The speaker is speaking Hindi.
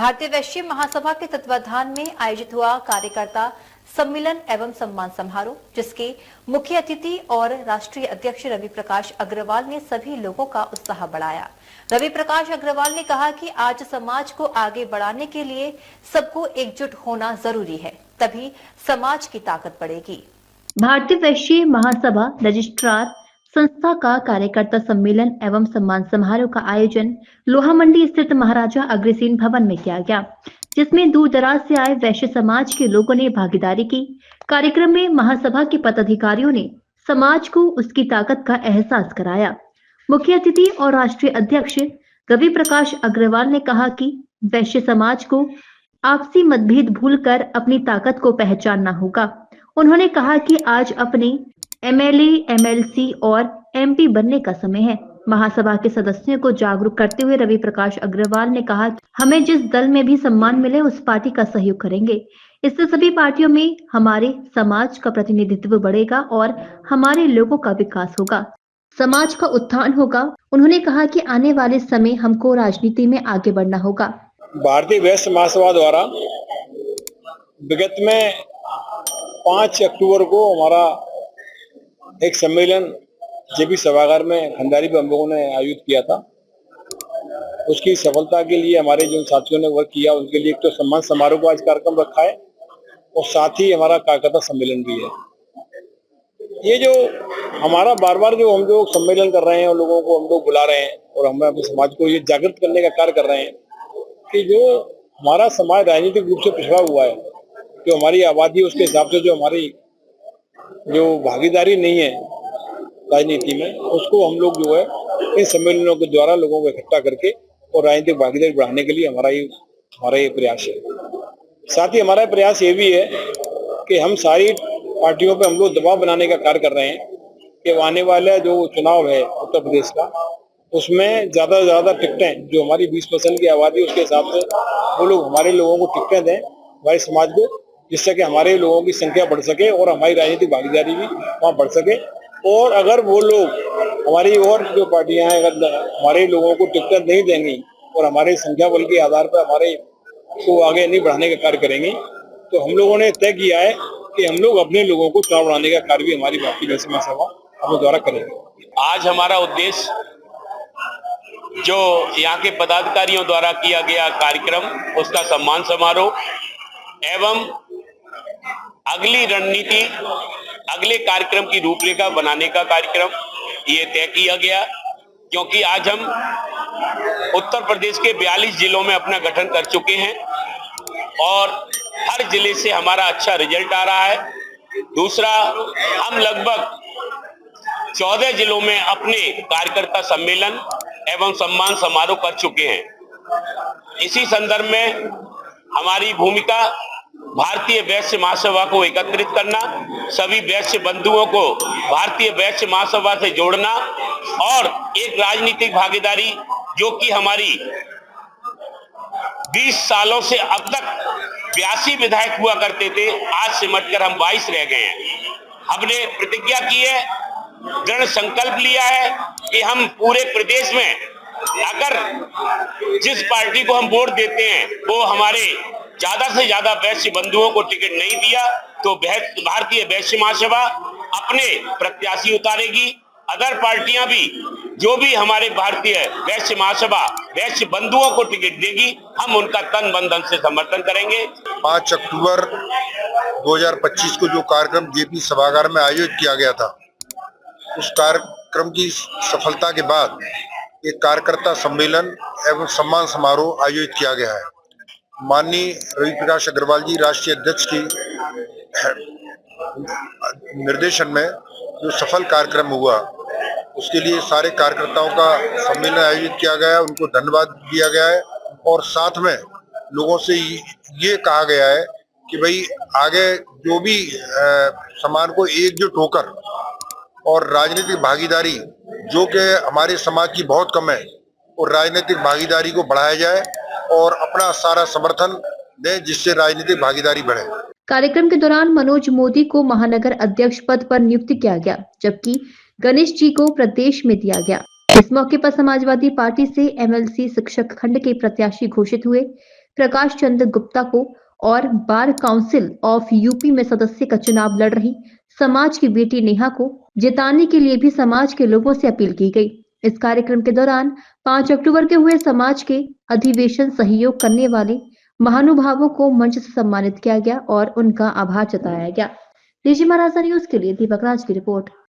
भारतीय वैश्य महासभा के तत्वाधान में आयोजित हुआ कार्यकर्ता सम्मेलन एवं सम्मान समारोह, जिसके मुख्य अतिथि और राष्ट्रीय अध्यक्ष रवि प्रकाश अग्रवाल ने सभी लोगों का उत्साह बढ़ाया। रवि प्रकाश अग्रवाल ने कहा कि आज समाज को आगे बढ़ाने के लिए सबको एकजुट होना जरूरी है, तभी समाज की ताकत बढ़ेगी। भारतीय वैश्य महासभा रजिस्ट्रार संस्था का कार्यकर्ता सम्मेलन एवं सम्मान समारोह का आयोजन लोहा मंडी स्थित महाराजा अग्रसेन भवन में किया गया, जिसमें दूर दराज से आए वैश्य समाज के लोगों ने भागीदारी की। कार्यक्रम में महासभा के पदाधिकारियों ने समाज को उसकी ताकत का एहसास कराया। मुख्य अतिथि और राष्ट्रीय अध्यक्ष रवि प्रकाश अग्रवाल ने कहा कि वैश्य समाज को आपसी मतभेद भूलकर अपनी ताकत को पहचानना होगा। उन्होंने कहा कि आज अपने एमएलए, एमएलसी और एमपी बनने का समय है। महासभा के सदस्यों को जागरूक करते हुए रवि प्रकाश अग्रवाल ने कहा कि हमें जिस दल में भी सम्मान मिले उस पार्टी का सहयोग करेंगे। इससे सभी पार्टियों में हमारे समाज का प्रतिनिधित्व बढ़ेगा और हमारे लोगों का विकास होगा, समाज का उत्थान होगा। उन्होंने कहा कि आने वाले समय हमको राजनीति में आगे बढ़ना होगा। भारतीय वैश्य महासभा द्वारा विगत में 5 अक्टूबर को हमारा एक सम्मेलन जेपी सभागार में खंडारी पे हम लोगों ने आयोजित किया था। उसकी सफलता के लिए हमारे जो साथियों ने वर्क किया उनके लिए एक तो सम्मान समारोह का आज कार्यक्रम रखा है और साथ ही हमारा कार्यकर्ता सम्मेलन भी है। ये जो हमारा बार बार जो हम लोग सम्मेलन कर रहे हैं और लोगों को हम लोग बुला रहे हैं और हम अपने समाज को ये जागृत करने का कार्य कर रहे हैं कि जो हमारा समाज राजनीतिक रूप से पिछड़ा हुआ है, जो हमारी आबादी उसके हिसाब से जो हमारी जो भागीदारी नहीं है राजनीति में, उसको हम लोग जो है इन सम्मेलनों के द्वारा लोगों को इकट्ठा करके और राजनीतिक भागीदारी बढ़ाने के लिए हमारा ये प्रयास है। साथ ही हमारा प्रयास ये भी है कि हम सारी पार्टियों पे हम लोग दबाव बनाने का कार्य कर रहे हैं कि आने वाला जो चुनाव है उत्तर प्रदेश का, उसमें ज्यादा से ज्यादा टिकटें जो हमारी 20% की आबादी उसके हिसाब से वो लोग हमारे लोगों को टिकटें दें हमारे समाज को, जिससे कि हमारे लोगों की संख्या बढ़ सके और हमारी राजनीतिक भागीदारी भी वहाँ बढ़ सके। और अगर वो लोग हमारी और जो पार्टियां हैं अगर हमारे लोगों को टिकट नहीं देंगी और हमारे संख्या बल के आधार पर हमारे को आगे नहीं बढ़ाने का कार्य करेंगे, तो हम लोगों ने तय किया है कि हम लोग अपने लोगों को चुनाव बढ़ाने का कार्य भी हमारी भारतीय वैश्य महासभा हम द्वारा करेंगे। आज हमारा उद्देश्य जो यहाँ के पदाधिकारियों द्वारा किया गया कार्यक्रम, उसका सम्मान समारोह एवं अगली रणनीति, अगले कार्यक्रम की रूपरेखा बनाने का कार्यक्रम ये तय किया गया, क्योंकि आज हम उत्तर प्रदेश के 42 जिलों में अपना गठन कर चुके हैं और हर जिले से हमारा अच्छा रिजल्ट आ रहा है। दूसरा, हम लगभग 14 जिलों में अपने कार्यकर्ता सम्मेलन एवं सम्मान समारोह कर चुके हैं। इसी संदर्भ में हमारी भूमिका भारतीय वैश्य महासभा को एकत्रित करना, सभी वैश्य बंधुओं को भारतीय वैश्य महासभा से जोड़ना और एक राजनीतिक भागीदारी जो कि हमारी 20 सालों से अब तक 82 विधायक हुआ करते थे, आज सिमटकर हम 22 रह गए हैं। हमने प्रतिज्ञा की है, दृढ़ संकल्प लिया है कि हम पूरे प्रदेश में अगर जिस पार्टी को हम वोट देते हैं वो हमारे ज्यादा से ज्यादा वैश्य बंधुओं को टिकट नहीं दिया तो भारतीय वैश्य महासभा अपने प्रत्याशी उतारेगी। अदर पार्टियां भी जो भी हमारे भारतीय वैश्य महासभा वैश्य बंधुओं को टिकट देगी, हम उनका तन मन धन से समर्थन करेंगे। 5 अक्टूबर 2025 को जो कार्यक्रम जेपी सभागार में आयोजित किया गया था, उस कार्यक्रम की सफलता के बाद एक कार्यकर्ता सम्मेलन एवं सम्मान समारोह आयोजित किया गया है। माननीय रवि प्रकाश अग्रवाल जी राष्ट्रीय अध्यक्ष की निर्देशन में जो सफल कार्यक्रम हुआ, उसके लिए सारे कार्यकर्ताओं का सम्मेलन आयोजित किया गया है, उनको धन्यवाद दिया गया है और साथ में लोगों से ये कहा गया है कि भाई आगे जो भी समाज को एकजुट होकर और राजनीतिक भागीदारी जो कि हमारे समाज की बहुत कम है, और राजनीतिक भागीदारी को बढ़ाया जाए और अपना सारा समर्थन दें, जिससे राजनीतिक भागीदारी बढ़े। कार्यक्रम के दौरान मनोज मोदी को महानगर अध्यक्ष पद पर नियुक्त किया गया, जबकि गणेश जी को प्रदेश में दिया गया। इस मौके पर समाजवादी पार्टी से एमएलसी शिक्षक खंड के प्रत्याशी घोषित हुए। प्रकाश चंद्र गुप्ता को और बार काउंसिल ऑफ यूपी में सदस्य का चुनाव लड़ रही समाज की बेटी नेहा को जिताने के लिए भी समाज के लोगों से अपील की गई। इस कार्यक्रम के दौरान 5 अक्टूबर के हुए समाज के अधिवेशन सहयोग करने वाले महानुभावों को मंच से सम्मानित किया गया और उनका आभार जताया गया। डीजी महाराजा न्यूज के लिए दीपक राज की रिपोर्ट।